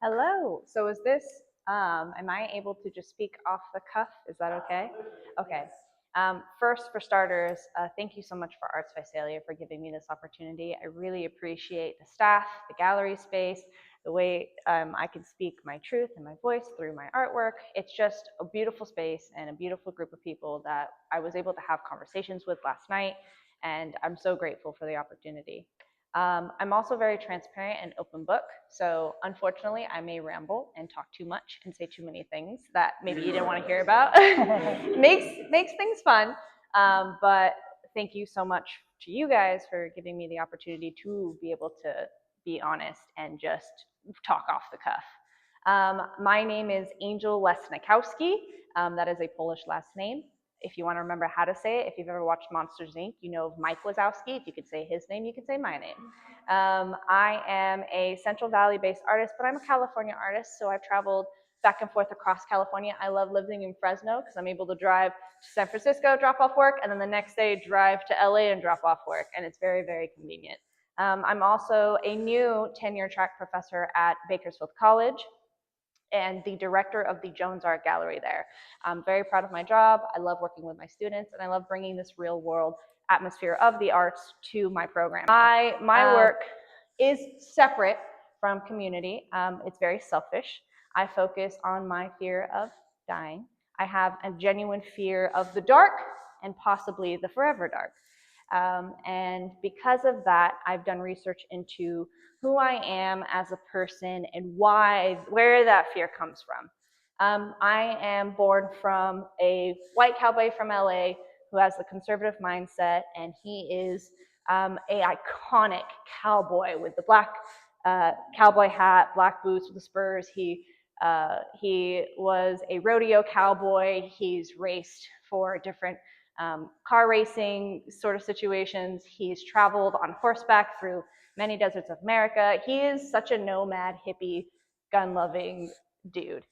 Hello. So is this, am I able to just speak off the cuff? Is that okay? Okay. First, for starters, thank you so much for Arts Visalia for giving me this opportunity. I really appreciate the staff, the gallery space, the way I can speak my truth and my voice through my artwork. It's just a beautiful space and a beautiful group of people that I was able to have conversations with last night, and I'm so grateful for the opportunity. I'm also very transparent and open book, so unfortunately I may ramble and talk too much and say too many things that maybe you didn't want to hear about. makes things fun, but thank you so much to you guys for giving me the opportunity to be able to be honest and just talk off the cuff. My name is Angel Lesnikowski. That is a Polish last name. If you want to remember how to say it, if you've ever watched Monsters, Inc., you know of Mike Wazowski. If you could say his name, you could say my name. I am a Central Valley-based artist, but I'm a California artist, so I've traveled back and forth across California. I love living in Fresno because I'm able to drive to San Francisco, drop off work, and then the next day drive to LA and drop off work, and it's very, very convenient. I'm also a new tenure track professor at Bakersfield College and the director of the Jones Art Gallery there. I'm very proud of my job. I love working with my students, and I love bringing this real world atmosphere of the arts to my program. My work is separate from community. It's very selfish. I focus on my fear of dying. I have a genuine fear of the dark and possibly the forever dark. And because of that, I've done research into who I am as a person and where that fear comes from. I am born from a white cowboy from LA who has the conservative mindset, and he is a iconic cowboy with the black cowboy hat, black boots with the spurs. He was a rodeo cowboy. He's raced for different car racing sort of situations. He's traveled on horseback through many deserts of America. He is such a nomad, hippie, gun-loving dude.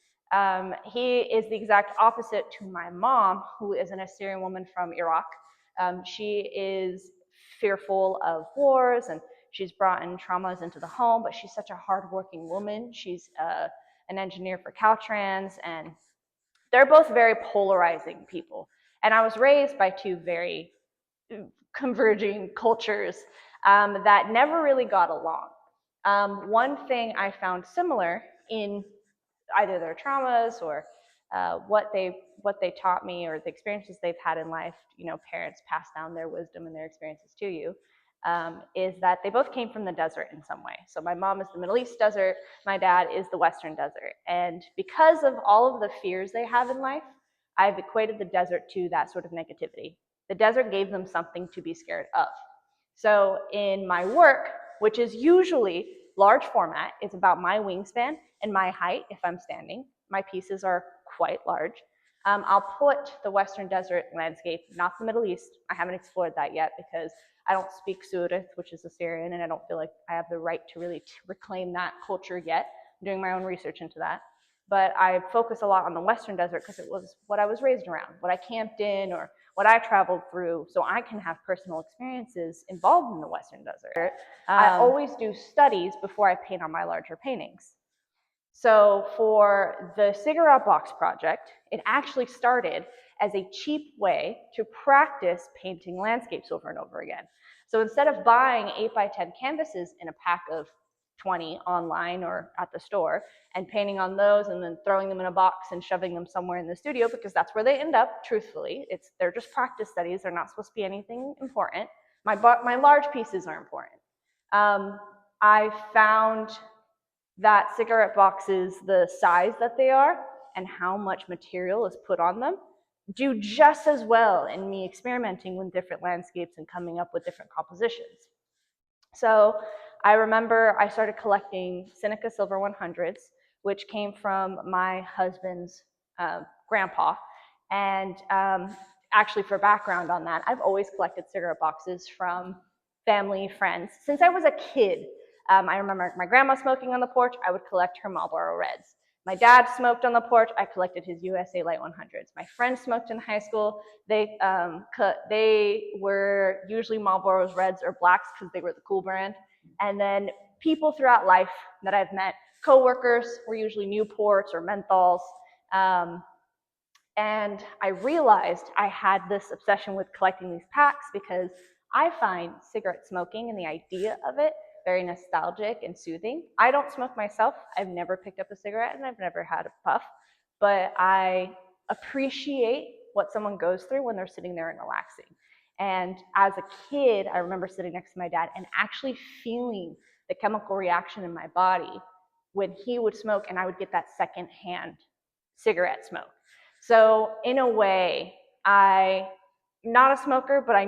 He is the exact opposite to my mom, who is an Assyrian woman from Iraq. She is fearful of wars, and she's brought in traumas into the home, but she's such a hardworking woman. She's an engineer for Caltrans, and they're both very polarizing people. And I was raised by two very converging cultures that never really got along. One thing I found similar in either their traumas or what they taught me or the experiences they've had in life, parents pass down their wisdom and their experiences to you, is that they both came from the desert in some way. So my mom is the Middle East desert, my dad is the Western desert. And because of all of the fears they have in life, I've equated the desert to that sort of negativity. The desert gave them something to be scared of. So in my work, which is usually large format, it's about my wingspan and my height if I'm standing. My pieces are quite large. I'll put the Western desert landscape, not the Middle East. I haven't explored that yet because I don't speak Surit, which is Assyrian, and I don't feel like I have the right to really reclaim that culture yet. I'm doing my own research into that. But I focus a lot on the Western desert because it was what I was raised around, what I camped in, or what I traveled through, so I can have personal experiences involved in the Western desert. I always do studies before I paint on my larger paintings. So for the cigarette box project, it actually started as a cheap way to practice painting landscapes over and over again. So instead of buying 8x10 canvases in a pack of 20 online or at the store and painting on those and then throwing them in a box and shoving them somewhere in the studio, because that's where they end up, truthfully. They're just practice studies. They're not supposed to be anything important. My large pieces are important. I found that cigarette boxes, the size that they are and how much material is put on them, do just as well in me experimenting with different landscapes and coming up with different compositions. So I remember I started collecting Seneca Silver 100s, which came from my husband's grandpa. And actually, for background on that, I've always collected cigarette boxes from family, friends. Since I was a kid, I remember my grandma smoking on the porch. I would collect her Marlboro Reds. My dad smoked on the porch. I collected his USA Light 100s. My friends smoked in high school. They were usually Marlboros Reds or Blacks because they were the cool brand. And then people throughout life that I've met, coworkers were usually Newports or Menthols. And I realized I had this obsession with collecting these packs because I find cigarette smoking and the idea of it very nostalgic and soothing. I don't smoke myself. I've never picked up a cigarette and I've never had a puff, but I appreciate what someone goes through when they're sitting there and relaxing. And as a kid, I remember sitting next to my dad and actually feeling the chemical reaction in my body when he would smoke and I would get that secondhand cigarette smoke. So in a way, I'm not a smoker, but I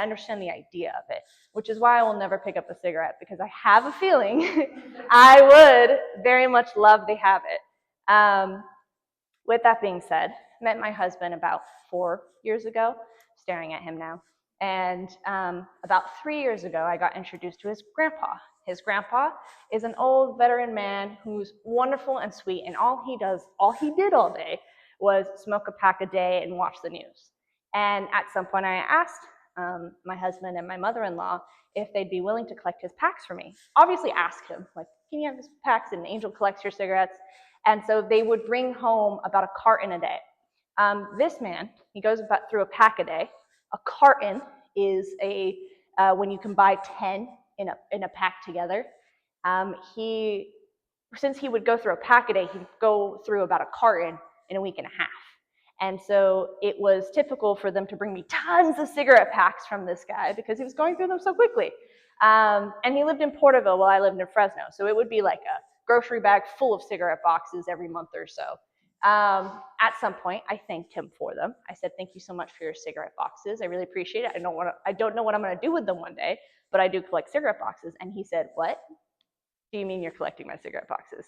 understand the idea of it, which is why I will never pick up a cigarette, because I have a feeling I would very much love to have it. With that being said, I met my husband about 4 years ago, staring at him now. And about 3 years ago, I got introduced to his grandpa. His grandpa is an old veteran man who's wonderful and sweet, and all he did all day was smoke a pack a day and watch the news. And at some point I asked my husband and my mother-in-law if they'd be willing to collect his packs for me. Obviously ask him, like, can you have his packs? And Angel collects your cigarettes. And so they would bring home about a carton a day. This man, he goes through a pack a day. A carton is when you can buy 10 in a pack together. Since he would go through a pack a day, he'd go through about a carton in a week and a half. And so it was typical for them to bring me tons of cigarette packs from this guy because he was going through them so quickly. And he lived in Porterville while I lived in Fresno. So it would be like a grocery bag full of cigarette boxes every month or so. At some point, I thanked him for them. I said, thank you so much for your cigarette boxes. I really appreciate it. I don't know what I'm going to do with them one day, but I do collect cigarette boxes. And he said, what do you mean you're collecting my cigarette boxes?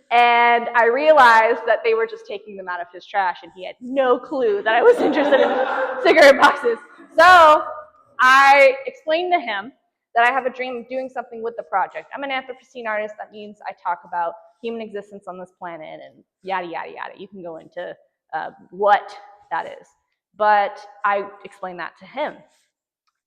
And I realized that they were just taking them out of his trash, and he had no clue that I was interested in cigarette boxes. So I explained to him that I have a dream of doing something with the project. I'm an Anthropocene artist. That means I talk about human existence on this planet and yada, yada, yada. You can go into what that is. But I explained that to him.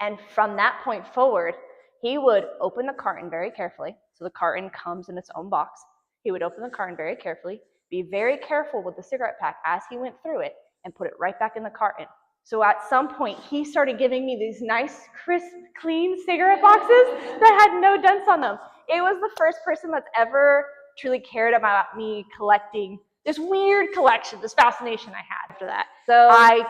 And from that point forward, he would open the carton very carefully. So the carton comes in its own box. He would open the carton very carefully, be very careful with the cigarette pack as he went through it, and put it right back in the carton. So at some point, he started giving me these nice, crisp, clean cigarette boxes that had no dents on them. It was the first person that's ever truly cared about me collecting this weird collection, this fascination I had after that. So I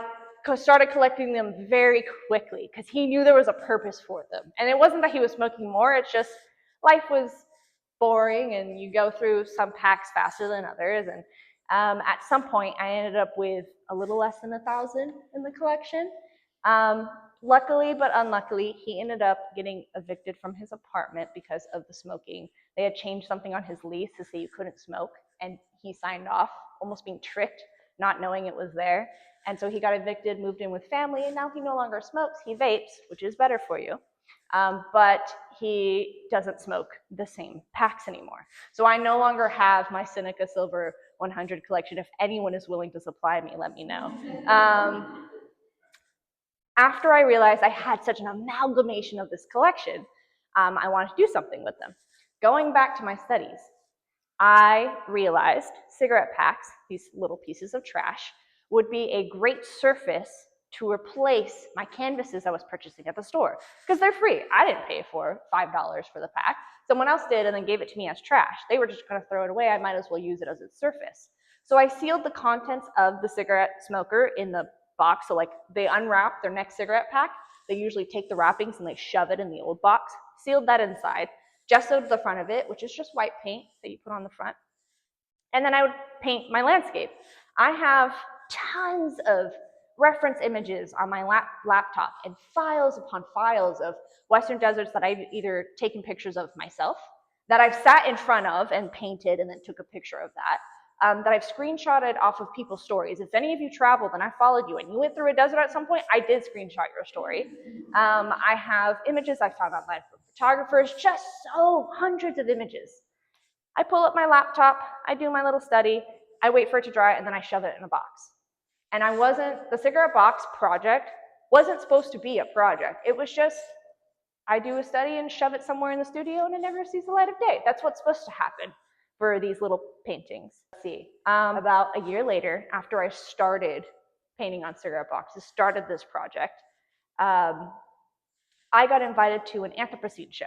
started collecting them very quickly because he knew there was a purpose for them. And it wasn't that he was smoking more, it's just life was boring and you go through some packs faster than others. And at some point, I ended up with a little less than 1,000 in the collection. Luckily, but unluckily, he ended up getting evicted from his apartment because of the smoking. They had changed something on his lease to say you couldn't smoke, and he signed off, almost being tricked, not knowing it was there. And so he got evicted, moved in with family, and now he no longer smokes. He vapes, which is better for you. But he doesn't smoke the same packs anymore. So I no longer have my Seneca Silver 100 collection. If anyone is willing to supply me, let me know. After I realized I had such an amalgamation of this collection, I wanted to do something with them. Going back to my studies, I realized cigarette packs, these little pieces of trash, would be a great surface to replace my canvases I was purchasing at the store, because they're free. I didn't pay for $5 for the pack. Someone else did and then gave it to me as trash. They were just going to throw it away. I might as well use it as its surface. So I sealed the contents of the cigarette smoker in the box. So like they unwrap their next cigarette pack. They usually take the wrappings and they shove it in the old box. Sealed that inside. Gessoed the front of it, which is just white paint that you put on the front. And then I would paint my landscape. I have tons of reference images on my laptop and files upon files of Western deserts that I've either taken pictures of myself, that I've sat in front of and painted and then took a picture of that I've screenshotted off of people's stories. If any of you traveled and I followed you and you went through a desert at some point, I did screenshot your story. I have images I found online from photographers, just hundreds of images. I pull up my laptop, I do my little study, I wait for it to dry, and then I shove it in a box. And the cigarette box project wasn't supposed to be a project. It was just, I do a study and shove it somewhere in the studio and it never sees the light of day. That's what's supposed to happen for these little paintings. Let's see, about a year later, after I started painting on cigarette boxes, started this project, I got invited to an Anthropocene show.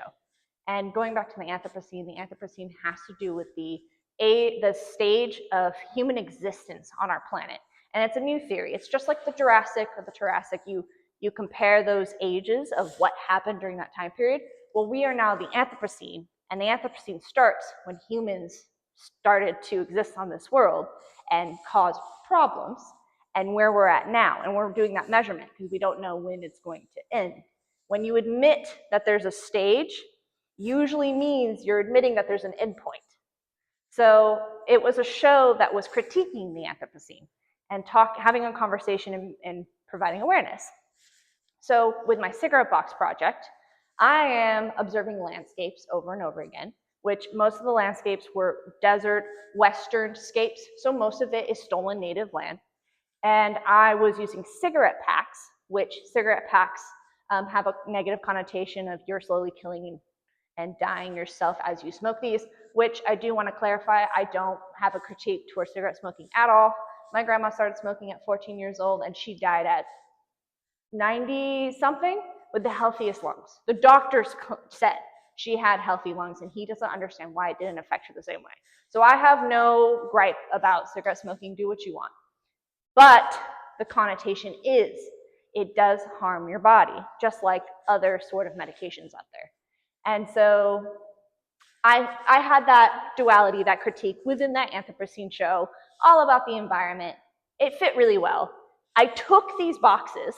And going back to the Anthropocene has to do with the stage of human existence on our planet. And it's a new theory. It's just like the Jurassic or the Triassic. You compare those ages of what happened during that time period. Well, we are now the Anthropocene, and the Anthropocene starts when humans started to exist on this world and cause problems, and where we're at now. And we're doing that measurement because we don't know when it's going to end. When you admit that there's a stage, usually means you're admitting that there's an endpoint. So it was a show that was critiquing the Anthropocene and having a conversation and providing awareness. So with my cigarette box project, I am observing landscapes over and over again, which most of the landscapes were desert, western scapes, so most of it is stolen native land. And I was using cigarette packs, which cigarette packs have a negative connotation of you're slowly killing and dying yourself as you smoke these, which I do want to clarify, I don't have a critique towards cigarette smoking at all. My grandma started smoking at 14 years old and she died at 90 something with the healthiest lungs. The doctors said she had healthy lungs and he doesn't understand why it didn't affect her the same way. So I have no gripe about cigarette smoking, do what you want. But the connotation is it does harm your body, just like other sort of medications out there. And so I had that duality, that critique within that Anthropocene show, all about the environment. It fit really well. I took these boxes,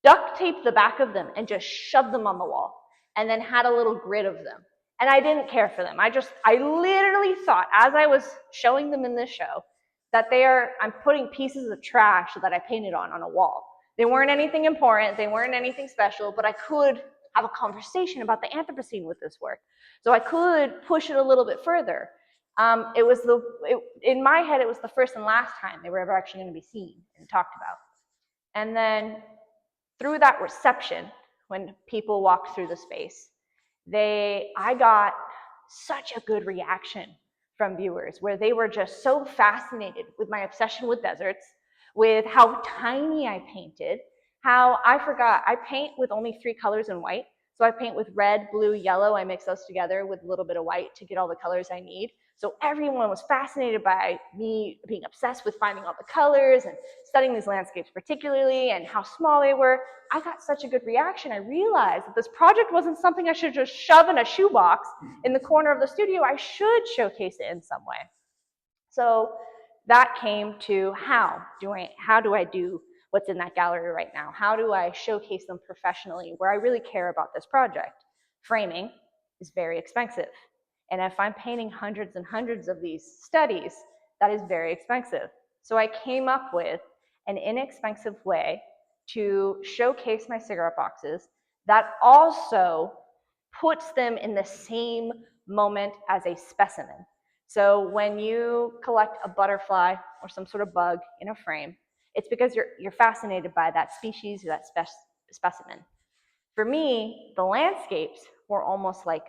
duct taped the back of them, and just shoved them on the wall, and then had a little grid of them. And I didn't care for them. I literally thought, as I was showing them in this show, that I'm putting pieces of trash that I painted on a wall. They weren't anything important, they weren't anything special, but I could have a conversation about the Anthropocene with this work. So I could push it a little bit further. In my head, it was the first and last time they were ever actually going to be seen and talked about. And then through that reception, when people walked through the space, I got such a good reaction from viewers where they were just so fascinated with my obsession with deserts, with how tiny I painted, how I paint with only 3 colors in white. So I paint with red, blue, yellow. I mix those together with a little bit of white to get all the colors I need. So everyone was fascinated by me being obsessed with finding all the colors and studying these landscapes particularly and how small they were. I got such a good reaction. I realized that this project wasn't something I should just shove in a shoebox in the corner of the studio. I should showcase it in some way. So that came to how do I do what's in that gallery right now? How do I showcase them professionally where I really care about this project? Framing is very expensive. And if I'm painting hundreds and hundreds of these studies, that is very expensive. So I came up with an inexpensive way to showcase my cigarette boxes that also puts them in the same moment as a specimen. So when you collect a butterfly or some sort of bug in a frame, it's because you're fascinated by that species or that specimen. For me, the landscapes were almost like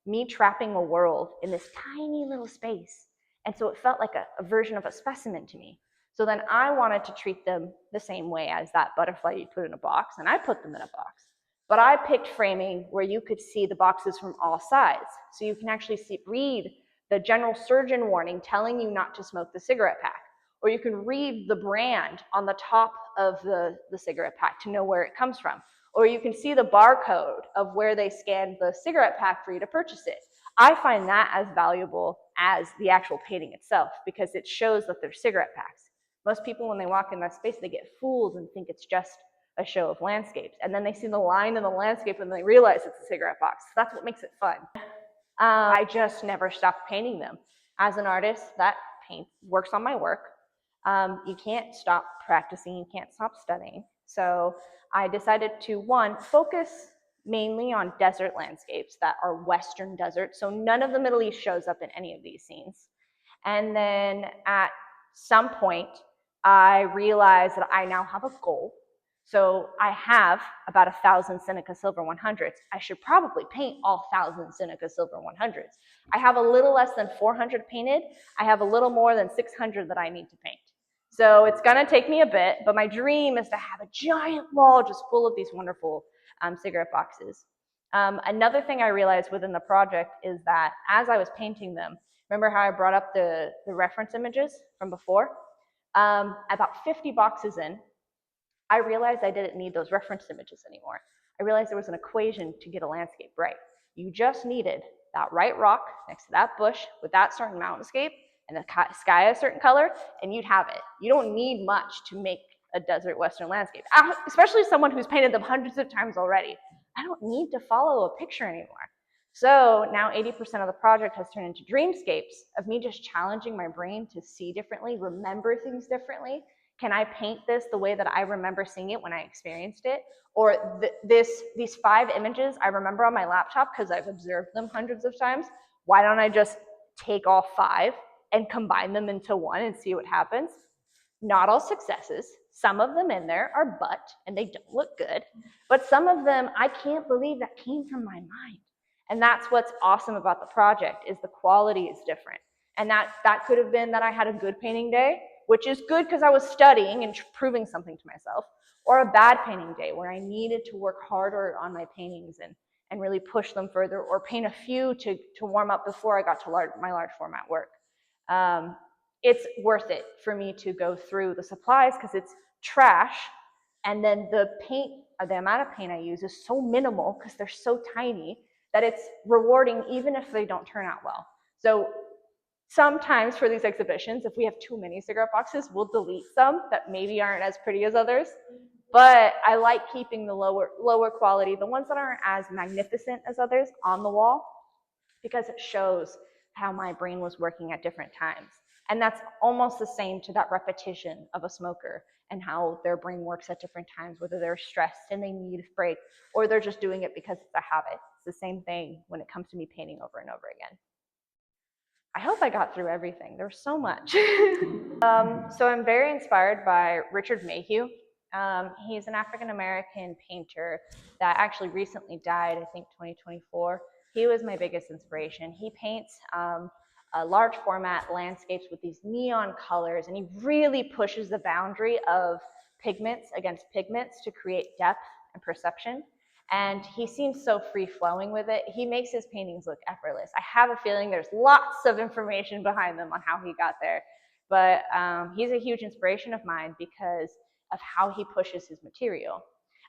me trapping a world in this tiny little space. And so it felt like a version of a specimen to me. So then I wanted to treat them the same way as that butterfly you put in a box, and I put them in a box. But I picked framing where you could see the boxes from all sides. So you can actually read the general surgeon warning telling you not to smoke the cigarette pack. Or you can read the brand on the top of the cigarette pack to know where it comes from. Or you can see the barcode of where they scanned the cigarette pack for you to purchase it. I find that as valuable as the actual painting itself because it shows that they're cigarette packs. Most people, when they walk in that space, they get fooled and think it's just a show of landscapes. And then they see the line in the landscape and they realize it's a cigarette box. That's what makes it fun. I just never stopped painting them. As an artist, that paint works on my work. You can't stop practicing, you can't stop studying. So I decided to, one, focus mainly on desert landscapes that are Western desert. So none of the Middle East shows up in any of these scenes. And then at some point, I realized that I now have a goal. So I have about 1,000 Seneca Silver 100s. I should probably paint all 1,000 Seneca Silver 100s. I have a little less than 400 painted. I have a little more than 600 that I need to paint. So it's gonna take me a bit, but my dream is to have a giant wall just full of these wonderful cigarette boxes. Another thing I realized within the project is that as I was painting them, remember how I brought up the reference images from before? About 50 boxes in, I realized I didn't need those reference images anymore. I realized there was an equation to get a landscape right. You just needed that right rock next to that bush with that certain mountainscape and the sky a certain color, and you'd have it. You don't need much to make a desert Western landscape, especially someone who's painted them hundreds of times already. I don't need to follow a picture anymore. So now 80% of the project has turned into dreamscapes of me just challenging my brain to see differently, remember things differently. Can I paint this the way that I remember seeing it when I experienced it? Or these 5 images I remember on my laptop because I've observed them hundreds of times. Why don't I just take all 5 and combine them into one and see what happens? Not all successes. Some of them in there are and they don't look good. But some of them, I can't believe that came from my mind. And that's what's awesome about the project is the quality is different. And that could have been that I had a good painting day, which is good because I was studying and proving something to myself, or a bad painting day where I needed to work harder on my paintings and really push them further, or paint a few to warm up before I got to my large format work. It's worth it for me to go through the supplies because it's trash, and then the amount of paint I use is so minimal because they're so tiny that it's rewarding even if they don't turn out well. So sometimes for these exhibitions, if we have too many cigarette boxes, we'll delete some that maybe aren't as pretty as others. But I like keeping the lower quality, the ones that aren't as magnificent as others, on the wall because it shows how my brain was working at different times. And that's almost the same to that repetition of a smoker and how their brain works at different times, whether they're stressed and they need a break, or they're just doing it because it's a habit. It's the same thing when it comes to me painting over and over again. I hope I got through everything. There's so much. So I'm very inspired by Richard Mayhew. He's an African-American painter that actually recently died, I think 2024. He was my biggest inspiration. He paints large format landscapes with these neon colors, and he really pushes the boundary of pigments against pigments to create depth and perception. And he seems so free-flowing with it. He makes his paintings look effortless. I have a feeling there's lots of information behind them on how he got there. But he's a huge inspiration of mine because of how he pushes his material.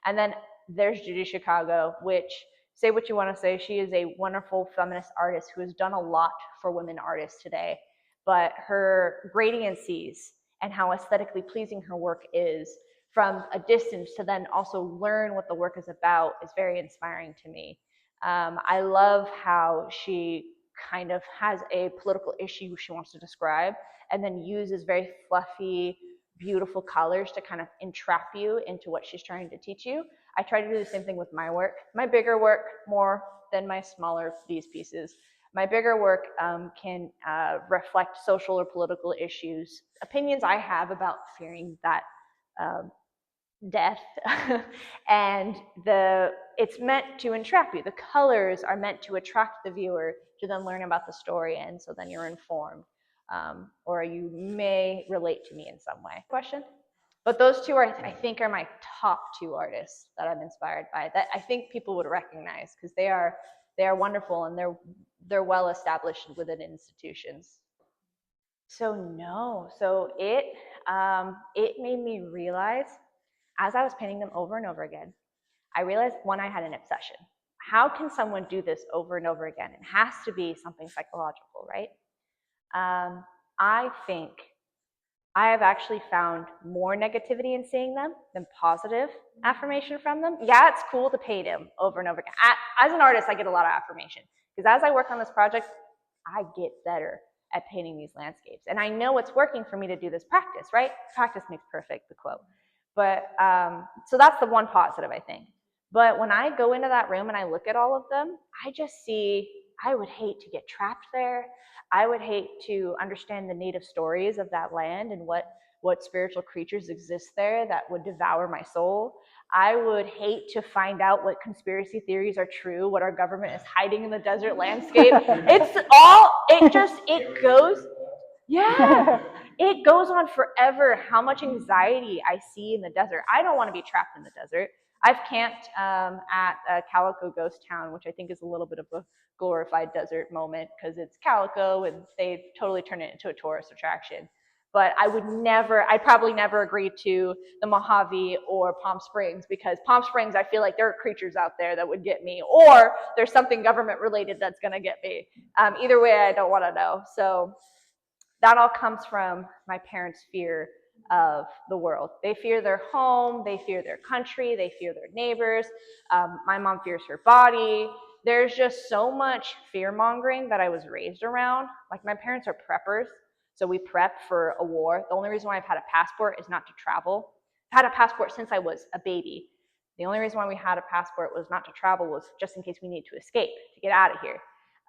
And then there's Judy Chicago, which, say what you want to say, she is a wonderful feminist artist who has done a lot for women artists today. But her gradiencies and how aesthetically pleasing her work is from a distance to then also learn what the work is about is very inspiring to me. I love how she kind of has a political issue she wants to describe and then uses very fluffy, beautiful colors to kind of entrap you into what she's trying to teach you. I try to do the same thing with my work. My bigger work more than my smaller these pieces. My bigger work can reflect social or political issues, opinions I have about fearing that death, and it's meant to entrap you. The colors are meant to attract the viewer to then learn about the story, and so then you're informed, or you may relate to me in some way. Question? But those two I think are my top 2 artists that I'm inspired by, that I think people would recognize because they are wonderful and they're well established within institutions. So no, so it made me realize as I was painting them over and over again, I realized one, I had an obsession. How can someone do this over and over again? It has to be something psychological, right? I think I have actually found more negativity in seeing them than positive affirmation from them. Yeah, it's cool to paint them over and over again. As an artist, I get a lot of affirmation because as I work on this project, I get better at painting these landscapes. And I know it's working for me to do this practice, right? Practice makes perfect, the quote. But so that's the one positive, I think. But when I go into that room and I look at all of them, I just see, I would hate to get trapped there. I would hate to understand the native stories of that land and what spiritual creatures exist there that would devour my soul. I would hate to find out what conspiracy theories are true, what our government is hiding in the desert landscape. It goes, yeah, it goes on forever how much anxiety I see in the desert. I don't want to be trapped in the desert. I've camped at Calico Ghost Town, which I think is a little bit of a glorified desert moment because it's Calico and they totally turn it into a tourist attraction. But I'd probably never agree to the Mojave or Palm Springs because Palm Springs, I feel like there are creatures out there that would get me, or there's something government related that's going to get me. Either way, I don't want to know. So that all comes from my parents' fear of the world. They fear their home, they fear their country, they fear their neighbors. My mom fears her body. There's just so much fear mongering that I was raised around. Like my parents are preppers, so we prep for a war. The only reason why I've had a passport is not to travel. I've had a passport since I was a baby. The only reason why we had a passport was not to travel, was just in case we need to escape, to get out of here.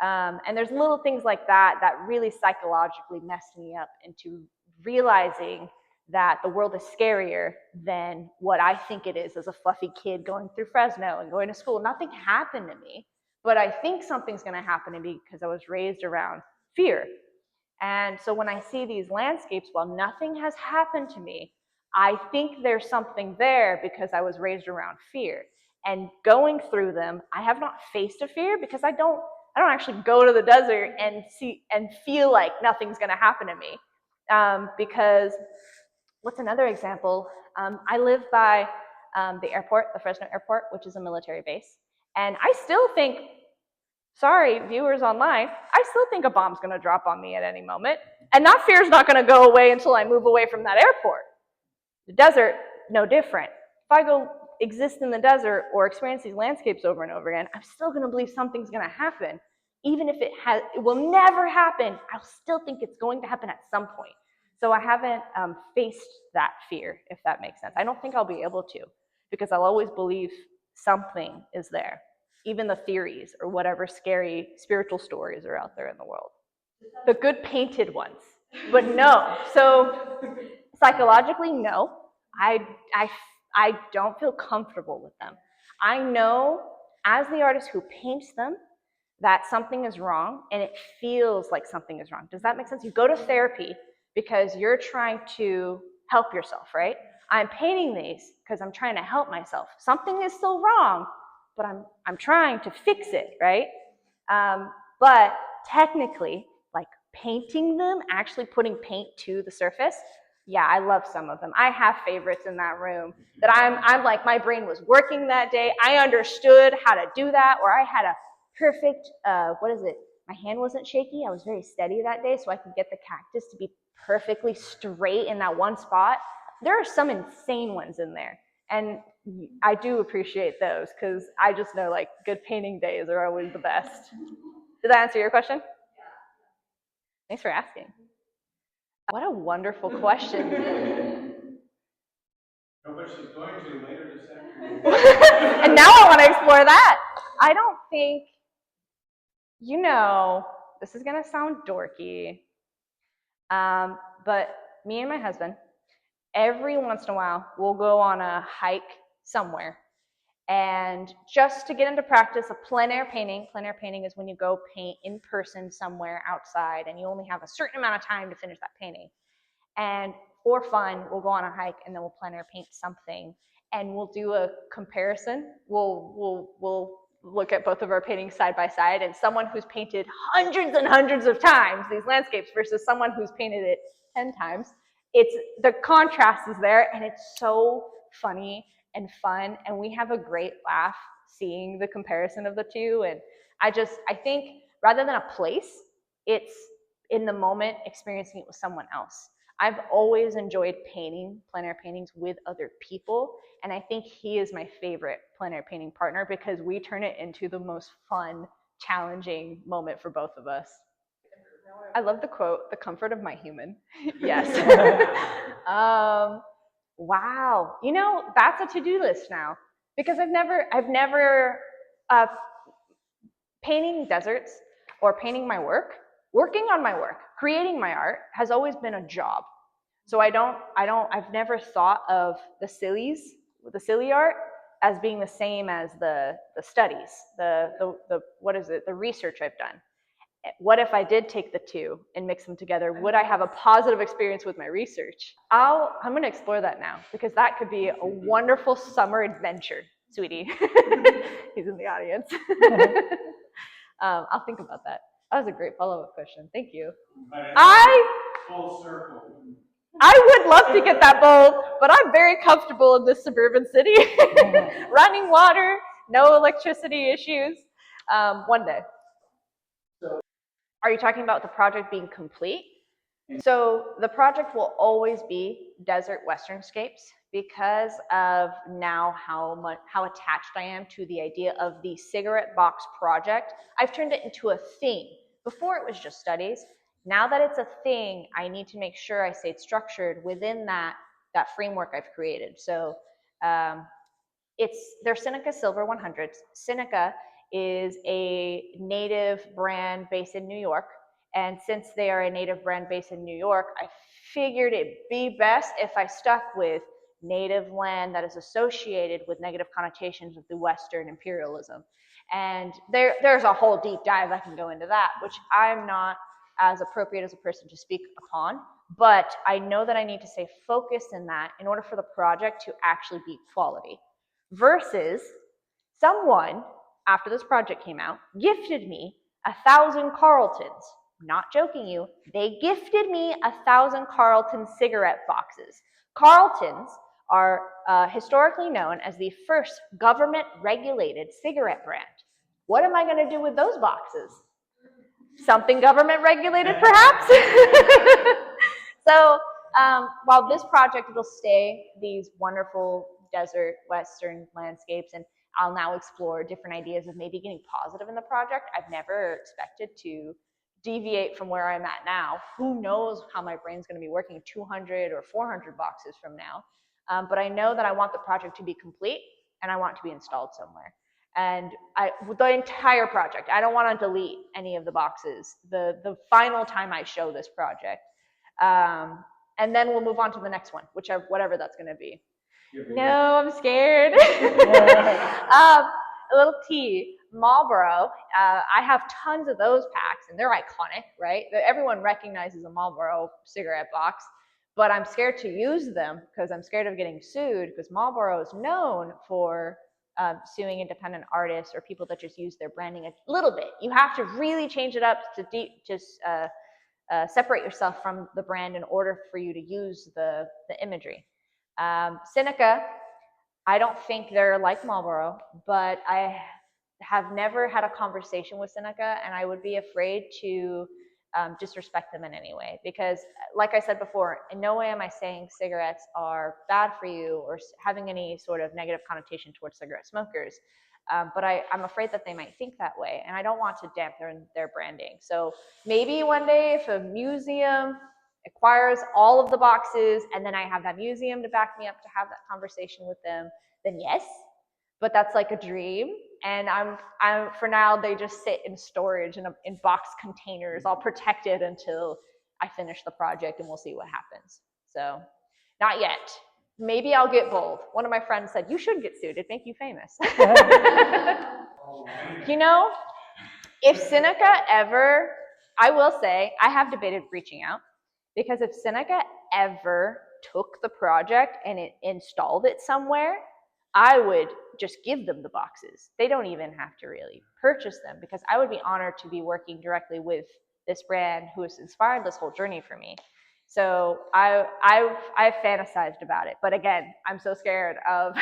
And there's little things like that that really psychologically messed me up into realizing that the world is scarier than what I think it is as a fluffy kid going through Fresno and going to school. Nothing happened to me, but I think something's going to happen to me because I was raised around fear. And so when I see these landscapes, while nothing has happened to me, I think there's something there because I was raised around fear. And going through them, I have not faced a fear because I don't actually go to the desert and see and feel like nothing's going to happen to me. Because what's another example? I live by the airport, the Fresno airport, which is a military base. And I still think, sorry, viewers online, I still think a bomb's going to drop on me at any moment. And that fear is not going to go away until I move away from that airport. The desert, no different. If I go exist in the desert or experience these landscapes over and over again, I'm still going to believe something's going to happen. Even if it will never happen, I'll still think it's going to happen at some point. So I haven't faced that fear, if that makes sense. I don't think I'll be able to, because I'll always believe something is there, even the theories or whatever scary spiritual stories are out there in the world. The good painted ones, but no. So psychologically, no. I don't feel comfortable with them. I know, as the artist who paints them, that something is wrong, and it feels like something is wrong. Does that make sense? You go to therapy because you're trying to help yourself, right? I'm painting these because I'm trying to help myself. Something is still wrong, but I'm trying to fix it, right? But technically, like painting them, actually putting paint to the surface, yeah, I love some of them. I have favorites in that room that I'm like, my brain was working that day. I understood how to do that, or I had a perfect, my hand wasn't shaky. I was very steady that day, so I could get the cactus to be perfectly straight in that one spot. There are some insane ones in there, and I do appreciate those because I just know like good painting days are always the best. Did that answer your question? Thanks for asking. What a wonderful question. No, but she's going to later this afternoon. And now I want to explore that. I don't think, this is going to sound dorky, but me and my husband, every once in a while, we'll go on a hike somewhere. And just to get into practice of plein air painting is when you go paint in person somewhere outside and you only have a certain amount of time to finish that painting. And for fun, we'll go on a hike and then we'll plein air paint something and we'll do a comparison. We'll look at both of our paintings side by side, and someone who's painted hundreds and hundreds of times these landscapes versus someone who's painted it 10 times. The contrast is there, and it's so funny and fun, and we have a great laugh seeing the comparison of the two. And I think rather than a place, it's in the moment experiencing it with someone else. I've always enjoyed painting plein air paintings with other people, and I think he is my favorite plein air painting partner because we turn it into the most fun, challenging moment for both of us. I love the quote, "The comfort of my human." Yes. Wow. That's a to-do list now. Because I've never painting deserts or painting my work, working on my work, creating my art has always been a job. So I've never thought of the silly art as being the same as the studies, what is it, the research I've done. What if I did take the two and mix them together? Would I have a positive experience with my research? I'm going to explore that now because that could be a wonderful summer adventure, sweetie. He's in the audience. I'll think about that. That was a great follow-up question. Thank you. Full circle. I would love to get that bold, but I'm very comfortable in this suburban city. Running water, no electricity issues. One day. Are you talking about the project being complete? So the project will always be desert westernscapes because of now how attached I am to the idea of the cigarette box project. I've turned it into a thing. Before it was just studies. Now that it's a thing, I need to make sure I stay structured within that framework I've created. So they're Seneca Silver 100s. Seneca is a native brand based in New York. And since they are a native brand based in New York, I figured it'd be best if I stuck with native land that is associated with negative connotations of the Western imperialism. And there's a whole deep dive I can go into that, which I'm not as appropriate as a person to speak upon. But I know that I need to stay focused in that in order for the project to actually be quality. Versus someone, after this project came out, gifted me 1,000 Carltons. Not joking you, they gifted me 1,000 Carlton cigarette boxes. Carltons are historically known as the first government-regulated cigarette brand. What am I going to do with those boxes? Something government-regulated, perhaps? So while this project will stay these wonderful desert western landscapes, and I'll now explore different ideas of maybe getting positive in the project, I've never expected to deviate from where I'm at now. Who knows how my brain's going to be working 200 or 400 boxes from now. But I know that I want the project to be complete and I want it to be installed somewhere. And the entire project, I don't want to delete any of the boxes the final time I show this project. And then we'll move on to the next one, whatever that's going to be. No, I'm scared. A little tea. Marlboro, I have tons of those packs, and they're iconic, right? Everyone recognizes a Marlboro cigarette box, but I'm scared to use them because I'm scared of getting sued because Marlboro is known for suing independent artists or people that just use their branding a little bit. You have to really change it up to separate yourself from the brand in order for you to use the imagery. Seneca, I don't think they're like Marlboro, but I have never had a conversation with Seneca, and I would be afraid to disrespect them in any way. Because, like I said before, in no way am I saying cigarettes are bad for you or having any sort of negative connotation towards cigarette smokers. But I'm afraid that they might think that way, and I don't want to dampen their branding. So maybe one day if a museum acquires all of the boxes and then I have that museum to back me up to have that conversation with them, then yes, but that's like a dream. And I'm for now, they just sit in storage in box containers, all protected until I finish the project and we'll see what happens. So not yet. Maybe I'll get bold. One of my friends said, you should get sued. It'd make you famous. You know, if Seneca ever, I will say, I have debated reaching out because if Seneca ever took the project and it installed it somewhere, I would just give them the boxes. They don't even have to really purchase them because I would be honored to be working directly with this brand who has inspired this whole journey for me. So I've fantasized about it. But again, I'm so scared of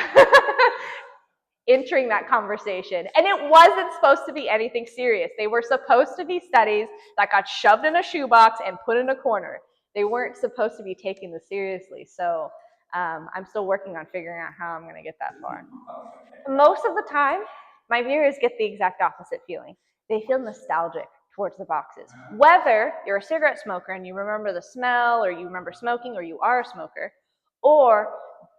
entering that conversation. And it wasn't supposed to be anything serious. They were supposed to be studies that got shoved in a shoebox and put in a corner. They weren't supposed to be taken this seriously. So I'm still working on figuring out how I'm going to get that far. Most of the time, my viewers get the exact opposite feeling. They feel nostalgic towards the boxes. Whether you're a cigarette smoker and you remember the smell, or you remember smoking, or you are a smoker, or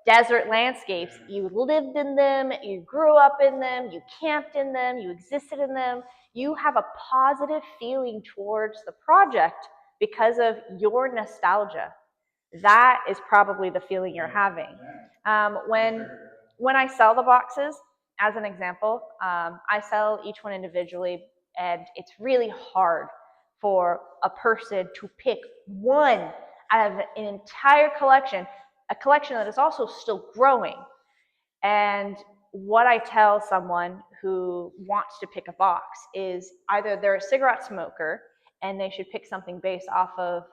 desert landscapes. You lived in them, you grew up in them, you camped in them, you existed in them. You have a positive feeling towards the project because of your nostalgia. That is probably the feeling you're having. When I sell the boxes, as an example, I sell each one individually, and it's really hard for a person to pick one out of an entire collection, a collection that is also still growing. And what I tell someone who wants to pick a box is either they're a cigarette smoker and they should pick something based off of,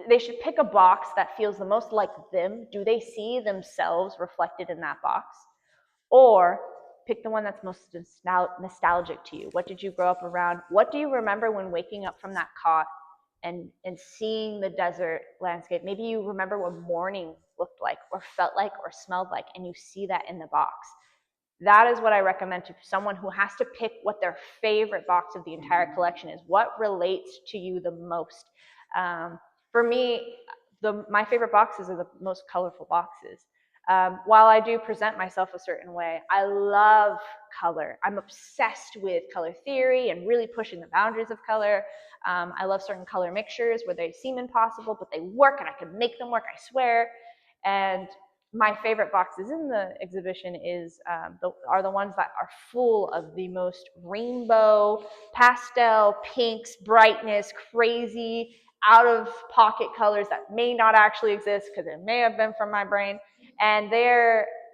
they should pick a box that feels the most like them. Do they see themselves reflected in that box? Or pick the one that's most nostalgic to you. What did you grow up around? What do you remember when waking up from that cot and seeing the desert landscape? Maybe you remember what morning looked like or felt like or smelled like, and you see that in the box. That is what I recommend to someone who has to pick what their favorite box of the entire collection is. What relates to you the most? For me, my favorite boxes are the most colorful boxes. While I do present myself a certain way, I love color. I'm obsessed with color theory and really pushing the boundaries of color. I love certain color mixtures where they seem impossible, but they work and I can make them work, I swear. And my favorite boxes in the exhibition are the ones that are full of the most rainbow, pastel, pinks, brightness, crazy, out of pocket colors that may not actually exist because it may have been from my brain. And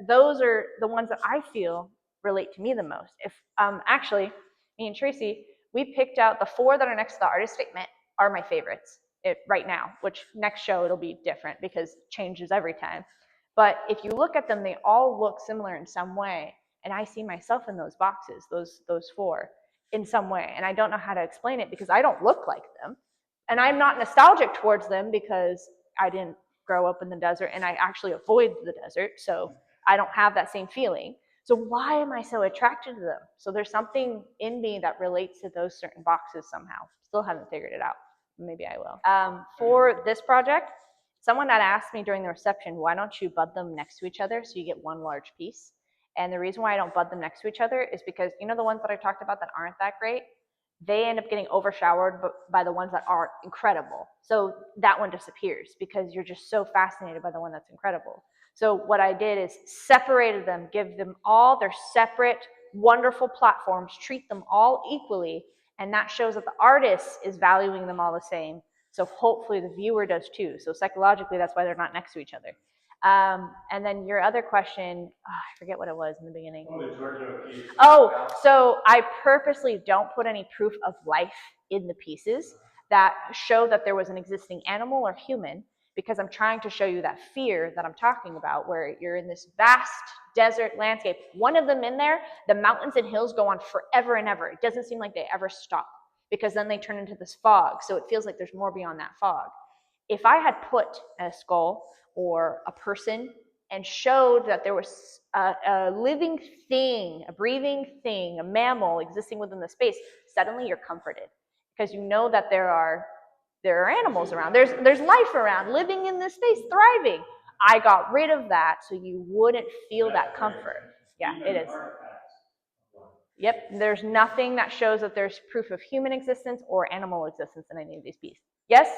those are the ones that I feel relate to me the most. If actually, me and Tracy, we picked out the 4 that are next to the artist statement are my favorites right now, which next show it'll be different because it changes every time. But if you look at them, they all look similar in some way. And I see myself in those boxes, those 4, in some way. And I don't know how to explain it because I don't look like them. And I'm not nostalgic towards them because I didn't grow up in the desert and I actually avoid the desert. So I don't have that same feeling. So why am I so attracted to them? So there's something in me that relates to those certain boxes somehow. Still haven't figured it out. Maybe I will. For this project, someone had asked me during the reception, why don't you bud them next to each other so you get one large piece? And the reason why I don't bud them next to each other is because, you know, the ones that I talked about that aren't that great, they end up getting overshowered by the ones that are incredible. So that one disappears because you're just so fascinated by the one that's incredible. So what I did is separated them, give them all their separate, wonderful platforms, treat them all equally, and that shows that the artist is valuing them all the same. So hopefully the viewer does too. So psychologically, that's why they're not next to each other. And then your other question, I forget what it was in the beginning. Oh, the Giorgio piece. Oh, so I purposely don't put any proof of life in the pieces that show that there was an existing animal or human, because I'm trying to show you that fear that I'm talking about, where you're in this vast desert landscape. One of them in there, the mountains and hills go on forever and ever. It doesn't seem like they ever stop because then they turn into this fog. So it feels like there's more beyond that fog. If I had put a skull or a person and showed that there was a living thing, a breathing thing, a mammal existing within the space, suddenly you're comforted because you know that there are animals around. There's life around, living in this space, thriving. I got rid of that so you wouldn't feel that comfort. Yeah, it is. Yep, there's nothing that shows that there's proof of human existence or animal existence in any of these pieces. Yes,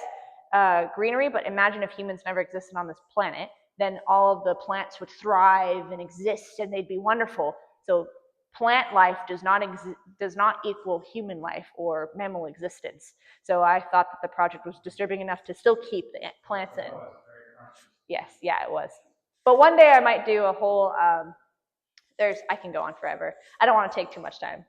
greenery, but imagine if humans never existed on this planet, then all of the plants would thrive and exist and they'd be wonderful. So plant life does not equal human life or mammal existence. So I thought that the project was disturbing enough to still keep the plants in. Yes, yeah, it was. But one day I might do a whole, I can go on forever. I don't want to take too much time.